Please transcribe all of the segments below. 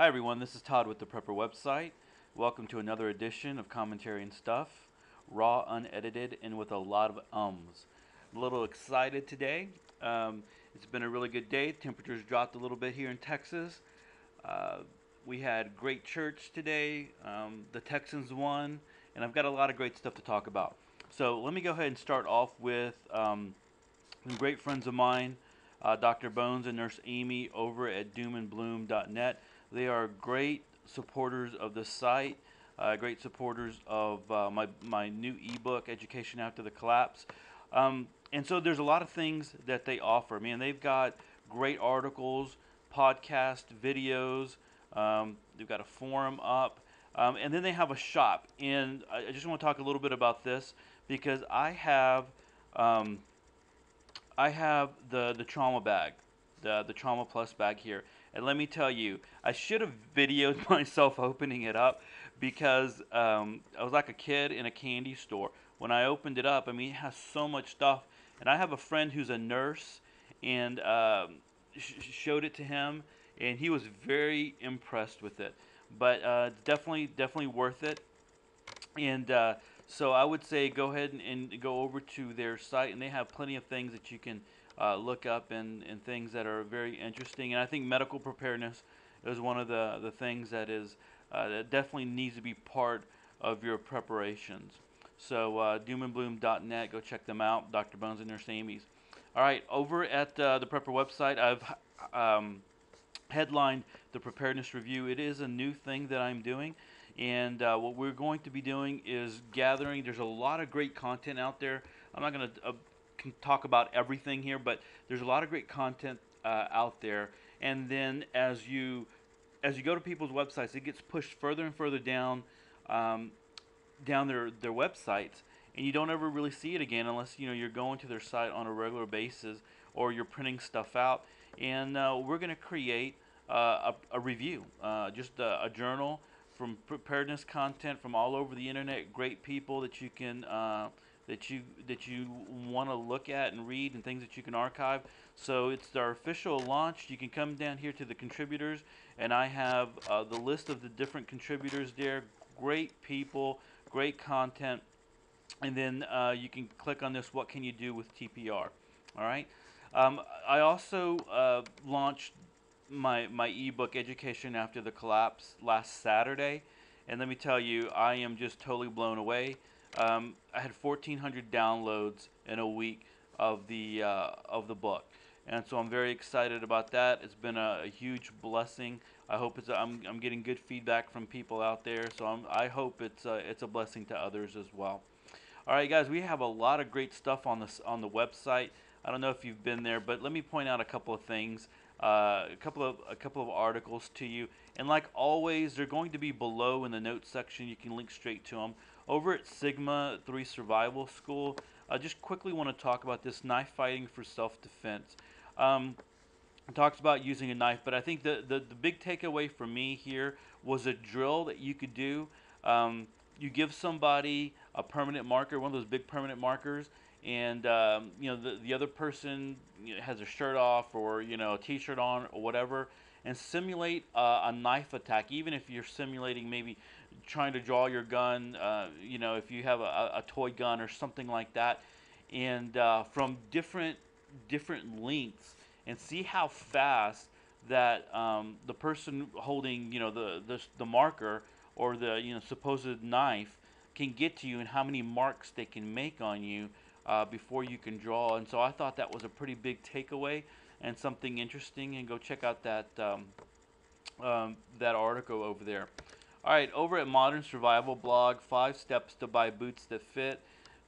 Hi everyone, this is Todd with the Prepper website. Welcome to another edition of Commentary and Stuff, raw, unedited, and with a lot of ums. A little excited today. It's been a really good day. Temperatures dropped a little bit here in Texas. Uh, we had great church today. The Texans won, and I've got a lot of great stuff to talk about. So let me go ahead and start off with some great friends of mine, Dr. Bones and Nurse Amy over at doomandbloom.net. They are great supporters of the site, great supporters of my new ebook, Education After the Collapse. And so there's a lot of things that they offer. Man, they've got great articles, podcast, videos. They've got a forum up. And then they have a shop. And I just want to talk a little bit about this because um, I have the trauma bag, the trauma plus bag here, and let me tell you, I should have videoed myself opening it up because I was like a kid in a candy store when I opened it up. I mean, it has so much stuff, and I have a friend who's a nurse, and showed it to him, and he was very impressed with it. But it's definitely worth it. And so I would say go ahead and go over to their site, and they have plenty of things that you can look up and things that are very interesting. And I think medical preparedness is one of the things that definitely needs to be part of your preparations. So doomandbloom.net, go check them out. Dr. Bones and Nurse Amy's. All right, over at the Prepper website, I've headlined the preparedness review. It is a new thing that I'm doing, and what we're going to be doing is gathering. There's a lot of great content out there. I'm not going to talk about everything here, but there's a lot of great content out there. And then as you go to people's websites, it gets pushed further and further um, down their websites, and you don't ever really see it again unless you're going to their site on a regular basis or you're printing stuff out. And we're going to create a review, just a journal from preparedness content from all over the internet. Great people that you can that you want to look at and read, and things that you can archive. So it's our official launch. You can come down here to the contributors, and I have the list of the different contributors there. Great people, great content, and then you can click on this. What can you do with TPR? All right. I also launched my ebook Education After the Collapse last Saturday, and let me tell you, I am just totally blown away. I had 1,400 downloads in a week of the book, and so I'm very excited about that. It's been a huge blessing. I hope I'm getting good feedback from people out there, so I hope it's a blessing to others as well. All right, guys, we have a lot of great stuff on the website. I don't know if you've been there, but let me point out a couple of things, a couple of articles to you. And like always, they're going to be below in the notes section. You can link straight to them. Over at Sigma 3 Survival School, I just quickly want to talk about this knife fighting for self-defense. It talks about using a knife, but I think the big takeaway for me here was a drill that you could do. You give somebody a permanent marker, one of those big permanent markers, and the other person has a shirt off, or a t-shirt on or whatever, and simulate a knife attack. Even if you're simulating maybe trying to draw your gun, if you have a toy gun or something like that, and from different lengths, and see how fast that the person holding the marker or the supposed knife can get to you, and how many marks they can make on you before you can draw. And so I thought that was a pretty big takeaway and something interesting. And go check out that article over there. All right, over at Modern Survival Blog, 5 steps to buy boots that fit.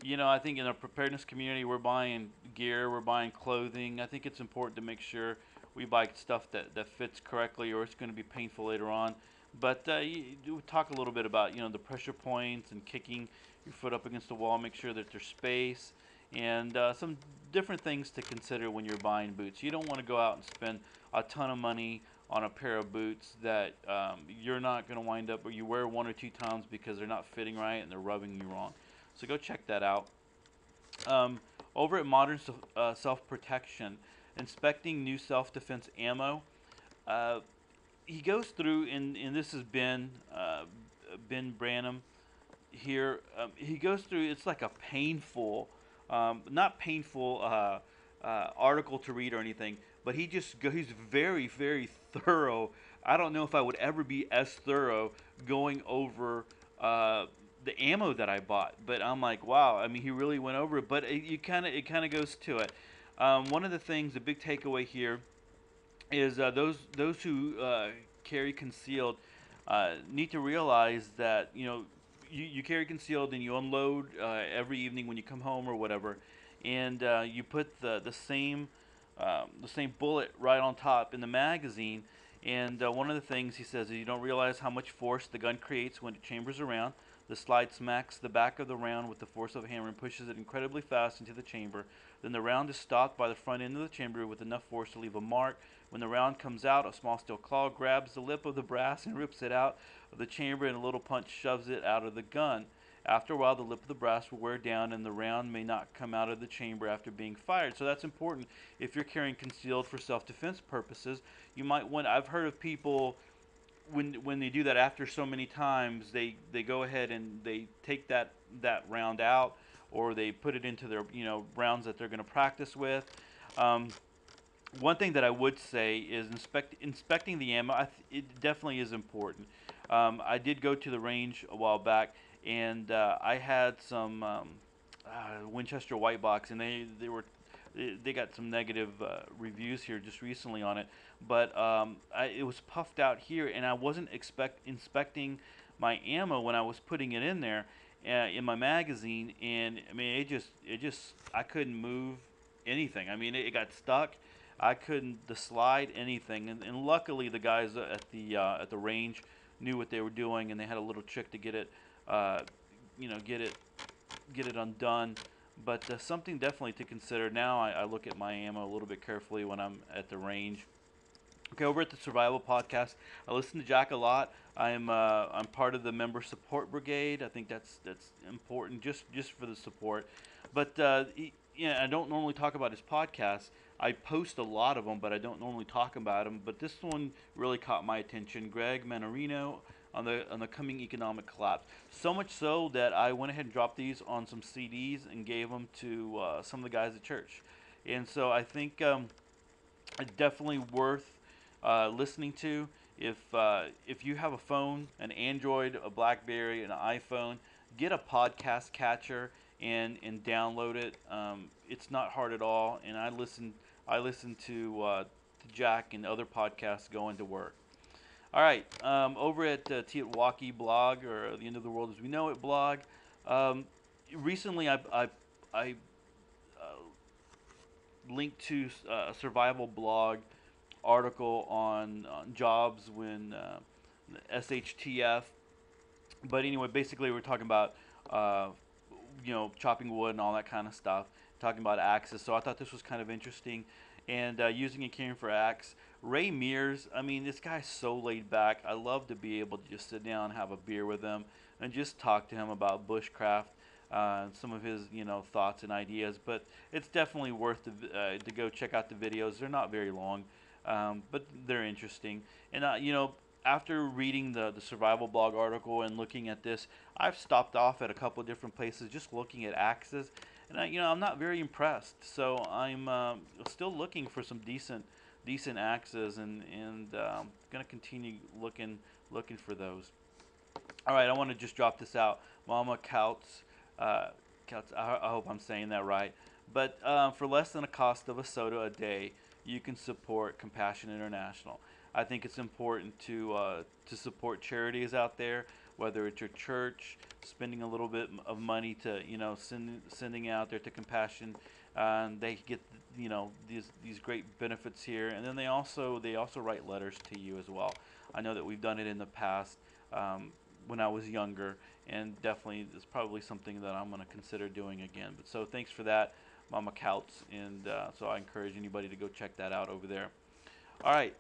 I think in the preparedness community, we're buying gear, we're buying clothing. I think it's important to make sure we buy stuff that fits correctly, or it's going to be painful later on. But you do talk a little bit about the pressure points and kicking your foot up against the wall. Make sure that there's space, and some different things to consider when you're buying boots. You don't want to go out and spend a ton of money on a pair of boots that you're not going to wind up, or you wear 1 or 2 times because they're not fitting right and they're rubbing you wrong. So go check that out. Over at Modern Self-Protection, inspecting new self-defense ammo. Uh, he goes through, and this is Ben Branham here. He goes through. It's like a painful, not painful article to read or anything, but he's very very thorough. I don't know if I would ever be as thorough going over uh, the ammo that I bought, but I'm like, wow. I mean, he really went over it, but it kind of goes to it. One of the things, the big takeaway here is those who carry concealed need to realize that you carry concealed and you unload every evening when you come home or whatever, and you put the same bullet right on top in the magazine. And one of the things he says is you don't realize how much force the gun creates when it chambers around. The slide smacks the back of the round with the force of a hammer and pushes it incredibly fast into the chamber. Then the round is stopped by the front end of the chamber with enough force to leave a mark. When the round comes out, a small steel claw grabs the lip of the brass and rips it out of the chamber, and a little punch shoves it out of the gun. After a while, the lip of the brass will wear down, and the round may not come out of the chamber after being fired. So that's important if you're carrying concealed for self-defense purposes. You might want. I've heard of people when they do that after so many times, they go ahead and they take that round out, or they put it into their rounds that they're going to practice with. Um, One thing that I would say is inspecting the ammo. It definitely is important. I did go to the range a while back, and I had some Winchester white box, and they got some negative reviews here just recently on it. But it was puffed out here, and I wasn't inspecting my ammo when I was putting it in there in my magazine, and I mean it just I couldn't move anything. I mean it got stuck. I couldn't slide anything, and luckily the guys at the range knew what they were doing, and they had a little trick to get it, uh, you know, get it undone. But something definitely to consider. Now I look at my ammo a little bit carefully when I'm at the range. Okay, over at the Survival Podcast, I listen to Jack a lot. I'm part of the member support brigade. I think that's important just for the support. But I don't normally talk about his podcast. I post a lot of them, but I don't normally talk about them. But this one really caught my attention. Greg Manarino on the coming economic collapse. So much so that I went ahead and dropped these on some CDs and gave them to some of the guys at church. And so I think it's definitely worth listening to. If you have a phone, an Android, a BlackBerry, an iPhone, get a podcast catcher and download it. It's not hard at all, and I listen to Jack and other podcasts going to work. All right, over at Tiatwaki blog, or the End of the World as We Know It blog. Um, Recently, I linked to a survival blog article on jobs when SHTF. But anyway, basically we're talking about uh, chopping wood and all that kind of stuff. Talking about axes, so I thought this was kind of interesting. And using and caring for axe. Ray Mears, I mean, this guy's so laid back. I love to be able to just sit down and have a beer with him and just talk to him about bushcraft, some of his thoughts and ideas. But it's definitely worth to go check out the videos. They're not very long, but they're interesting. And after reading the survival blog article and looking at this, I've stopped off at a couple of different places just looking at axes, and I'm not very impressed. So I'm still looking for some decent axes, and gonna continue looking for those. All right, I want to just drop this out. Mama Couts, Couts. I hope I'm saying that right. But for less than a cost of a soda a day, you can support Compassion International. I think it's important to support charities out there, whether it's your church, spending a little bit of money to sending out there to Compassion. They get these great benefits here, and then they also write letters to you as well. I know that we've done it in the past when I was younger, and definitely it's probably something that I'm going to consider doing again. But so thanks for that, Mama Couts, and so I encourage anybody to go check that out over there. All right,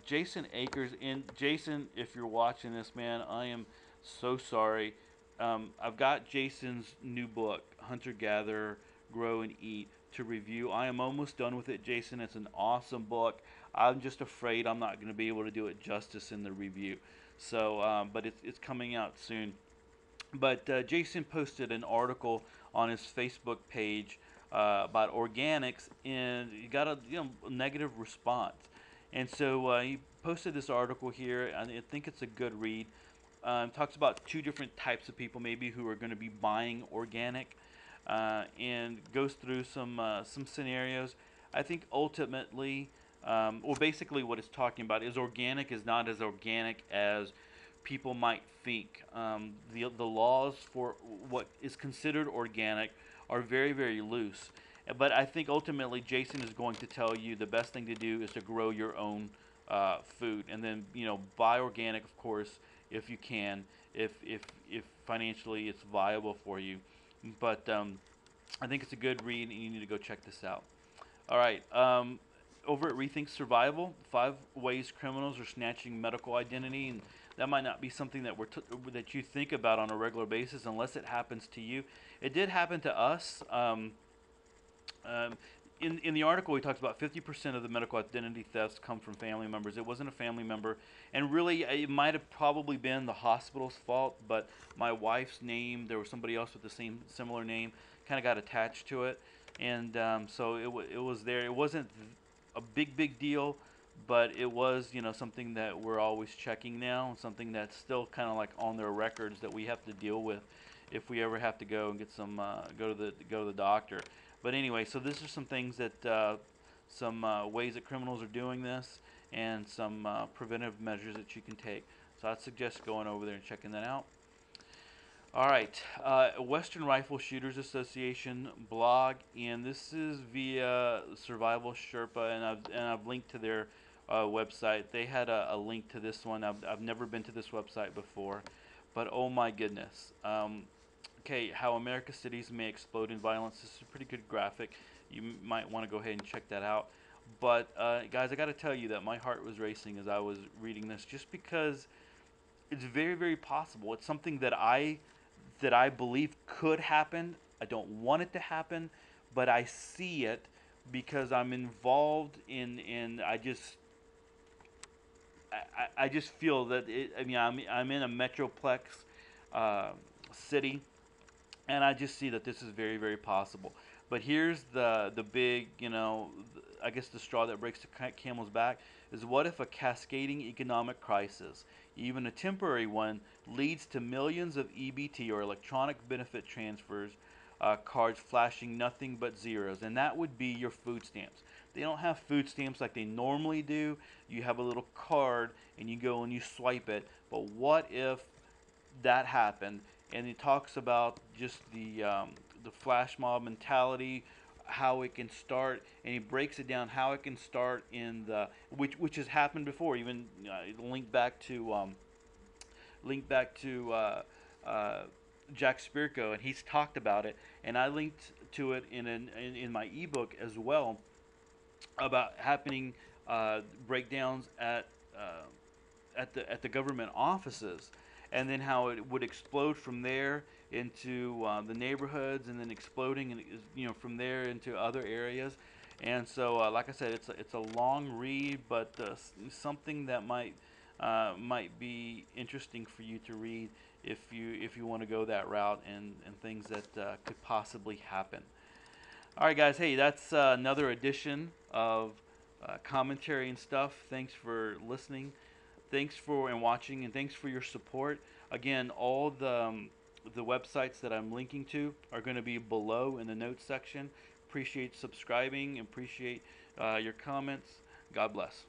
Jason Akers. And Jason, if you're watching this, man, I am so sorry. I've got Jason's new book, Hunter Gatherer, Grow and Eat, to review. I am almost done with it, Jason. It's an awesome book. I'm just afraid I'm not going to be able to do it justice in the review. So, but it's coming out soon. But Jason posted an article on his Facebook page about organics, and he got a negative response. And so he posted this article here, and I think it's a good read. Talks about two different types of people maybe who are going to be buying organic, and goes through some scenarios. I think ultimately, well, basically what it's talking about is organic is not as organic as people might think. The laws for what is considered organic are very loose. But I think ultimately Jason is going to tell you the best thing to do is to grow your own food, and then buy organic, of course, if you can, if financially it's viable for you. But I think it's a good read, and you need to go check this out. All right. Over at Rethink Survival, 5 ways criminals are snatching medical identity, and that might not be something that you think about on a regular basis unless it happens to you. It did happen to us. Um, in the article, he talks about 50% of the medical identity thefts come from family members. It wasn't a family member, and really, it might have probably been the hospital's fault. But my wife's name, there was somebody else with the same similar name, kind of got attached to it, and so it was there. It wasn't a big deal, but it was something that we're always checking now, something that's still kind of like on their records that we have to deal with if we ever have to go and get some go to the doctor. But anyway, so this are some things that some ways that criminals are doing this, and some preventive measures that you can take. So I'd suggest going over there and checking that out. All right, Western Rifle Shooters Association blog, and this is via Survival Sherpa, and I've linked to their website. They had a link to this one. I've never been to this website before, but oh my goodness. Okay, how America's cities may explode in violence. This is a pretty good graphic. You might want to go ahead and check that out. But guys, I got to tell you that my heart was racing as I was reading this, just because it's very possible. It's something that I believe could happen. I don't want it to happen, but I see it because I'm involved in I just feel that I mean I'm in a metroplex uh, city, and I just see that this is very possible. But here's the big, I guess the straw that breaks the camel's back is, what if a cascading economic crisis, even a temporary one, leads to millions of EBT, or electronic benefit transfers, cards flashing nothing but zeros, and that would be your food stamps. They don't have food stamps like they normally do. You have a little card and you go and you swipe it. But what if that happened? And he talks about just the flash mob mentality, how it can start, and he breaks it down how it can start in the which has happened before. Even link back to link back to Jack Spirko, and he's talked about it, and I linked to it in my ebook as well, about happening breakdowns at the government offices, and then how it would explode from there into the neighborhoods, and then exploding, and from there into other areas. And so, like I said, it's a long read, but something that might be interesting for you to read if you want to go that route, and things that could possibly happen. All right, guys. Hey, that's another edition of commentary and stuff. Thanks for listening. Thanks for and watching, and thanks for your support. Again, all the websites that I'm linking to are going to be below in the notes section. Appreciate subscribing. Appreciate your comments. God bless.